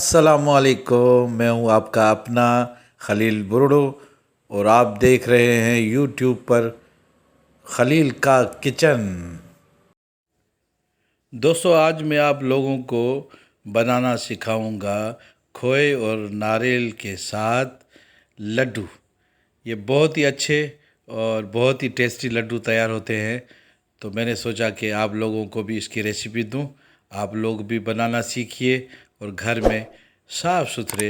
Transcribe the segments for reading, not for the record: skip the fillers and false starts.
अस्सलामुअलैकुम। मैं हूं आपका अपना खलील बुरडो और आप देख रहे हैं यूट्यूब पर खलील का किचन। दोस्तों, आज मैं आप लोगों को बनाना सिखाऊंगा खोए और नारियल के साथ लड्डू। ये बहुत ही अच्छे और बहुत ही टेस्टी लड्डू तैयार होते हैं। तो मैंने सोचा कि आप लोगों को भी इसकी रेसिपी दूं। आप लोग भी बनाना सीखिए और घर में साफ़ सुथरे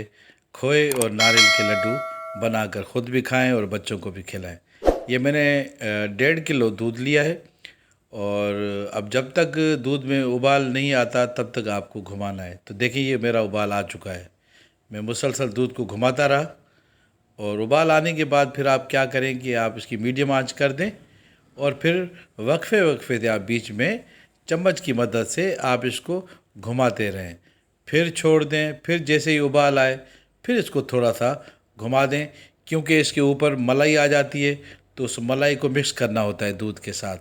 खोए और नारियल के लड्डू बनाकर ख़ुद भी खाएं और बच्चों को भी खिलाएं। ये मैंने 1.5 किलो दूध लिया है और अब जब तक दूध में उबाल नहीं आता तब तक आपको घुमाना है। तो देखिए, ये मेरा उबाल आ चुका है। मैं मुसलसल दूध को घुमाता रहा और उबाल आने के बाद फिर आप क्या करें कि आप इसकी मीडियम आंच कर दें और फिर वक्फे वक्फे से आप बीच में चम्मच की मदद से आप इसको घुमाते रहें। फिर छोड़ दें, फिर जैसे ही उबाल आए फिर इसको थोड़ा सा घुमा दें, क्योंकि इसके ऊपर मलाई आ जाती है तो उस मलाई को मिक्स करना होता है दूध के साथ।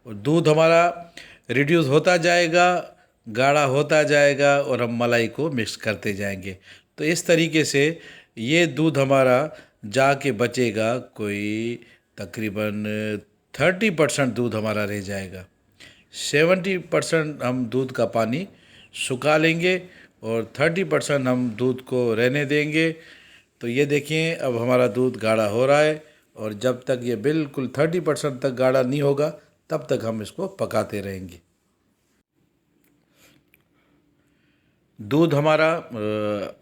और दूध हमारा रिड्यूस होता जाएगा, गाढ़ा होता जाएगा और हम मलाई को मिक्स करते जाएंगे। तो इस तरीके से ये दूध हमारा जाके बचेगा, कोई तकरीबन 30% दूध हमारा रह जाएगा। 70% हम दूध का पानी सुखा लेंगे और 30% हम दूध को रहने देंगे। तो ये देखिए, अब हमारा दूध गाढ़ा हो रहा है और जब तक ये बिल्कुल 30% तक गाढ़ा नहीं होगा तब तक हम इसको पकाते रहेंगे। दूध हमारा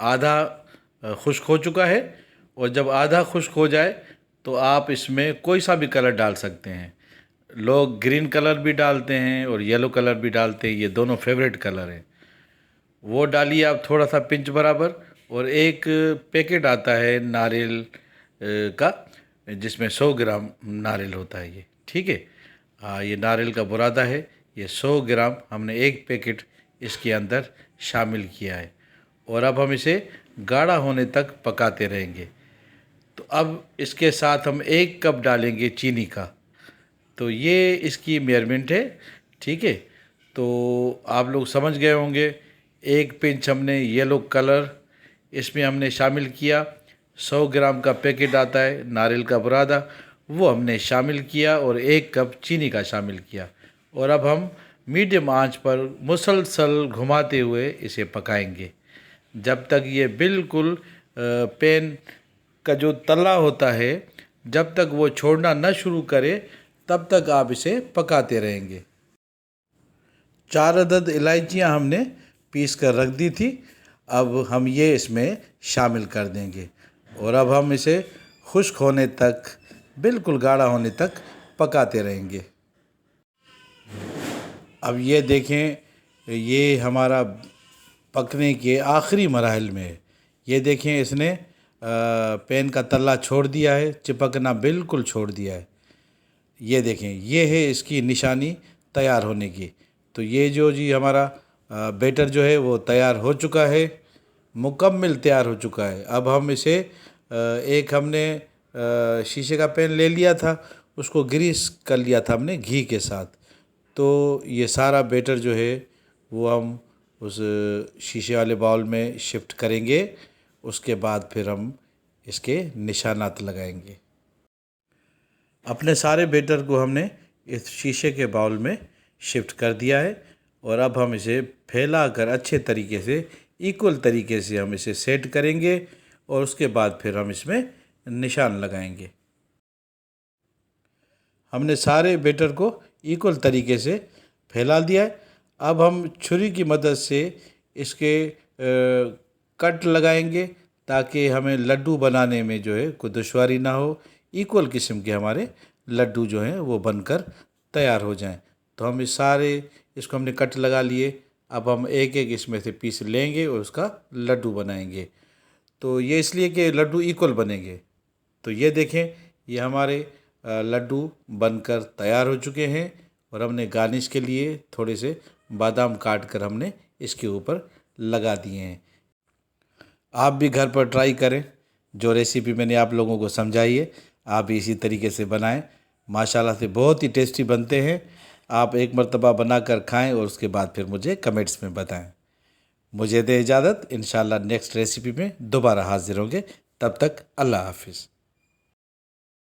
आधा खुश्क हो चुका है और जब आधा खुश्क हो जाए तो आप इसमें कोई सा भी कलर डाल सकते हैं। लोग ग्रीन कलर भी डालते हैं और येलो कलर भी डालते हैं, ये दोनों फेवरेट कलर हैं। वो डालिए आप थोड़ा सा पिंच बराबर। और एक पैकेट आता है नारियल का, जिसमें 100 ग्राम नारियल होता है। ये ठीक है। ये नारियल का बुरादा है। ये 100 ग्राम हमने एक पैकेट इसके अंदर शामिल किया है और अब हम इसे गाढ़ा होने तक पकाते रहेंगे। तो अब इसके साथ हम 1 कप डालेंगे चीनी का। तो ये इसकी मेजरमेंट है, ठीक है। तो आप लोग समझ गए होंगे। 1 पिंच हमने येलो कलर इसमें हमने शामिल किया। 100 ग्राम का पैकेट आता है नारियल का बुरादा, वो हमने शामिल किया और 1 कप चीनी का शामिल किया। और अब हम मीडियम आंच पर मुसलसल घुमाते हुए इसे पकाएंगे जब तक ये बिल्कुल पैन का जो तला होता है जब तक वो छोड़ना न शुरू करे तब तक आप इसे पकाते रहेंगे। 4 अदद इलायचियाँ हमने पीस कर रख दी थी। अब हम ये इसमें शामिल कर देंगे और अब हम इसे खुश्क होने तक, बिल्कुल गाढ़ा होने तक पकाते रहेंगे। अब ये देखें, ये हमारा पकने के आखिरी मराहल में है। ये देखें, इसने पैन का तला छोड़ दिया है, चिपकना बिल्कुल छोड़ दिया है। ये देखें, ये है इसकी निशानी तैयार होने की। तो ये जो जी हमारा बैटर जो है वो तैयार हो चुका है, मुकम्मल तैयार हो चुका है। अब हम इसे एक हमने शीशे का पैन ले लिया था, उसको ग्रीस कर लिया था हमने घी के साथ। तो ये सारा बैटर जो है वो हम उस शीशे वाले बाउल में शिफ्ट करेंगे। उसके बाद फिर हम इसके निशानात लगाएंगे। अपने सारे बैटर को हमने इस शीशे के बाउल में शिफ्ट कर दिया है और अब हम इसे फैला कर अच्छे तरीके से, इक्वल तरीके से हम इसे सेट करेंगे और उसके बाद फिर हम इसमें निशान लगाएंगे। हमने सारे बैटर को इक्वल तरीके से फैला दिया है। अब हम छुरी की मदद से इसके कट लगाएंगे ताकि हमें लड्डू बनाने में जो है कोई दुश्वारी ना हो। इक्वल किस्म के हमारे लड्डू जो हैं वो बनकर तैयार हो जाएं। तो हम इस सारे इसको हमने कट लगा लिए। अब हम एक एक इसमें से पीस लेंगे और उसका लड्डू बनाएंगे। तो ये इसलिए कि लड्डू इक्वल बनेंगे। तो ये देखें, ये हमारे लड्डू बनकर तैयार हो चुके हैं और हमने गार्निश के लिए थोड़े से बादाम काट कर हमने इसके ऊपर लगा दिए हैं। आप भी घर पर ट्राई करें। जो रेसिपी मैंने आप लोगों को समझाई है आप भी इसी तरीके से बनाएं। माशाल्लाह से बहुत ही टेस्टी बनते हैं। आप एक मरतबा बना कर खाएँ और उसके बाद फिर मुझे कमेंट्स में बताएं। मुझे दे इजाज़त। इंशाल्लाह नेक्स्ट रेसिपी में दोबारा हाजिर होंगे। तब तक अल्लाह हाफिज़।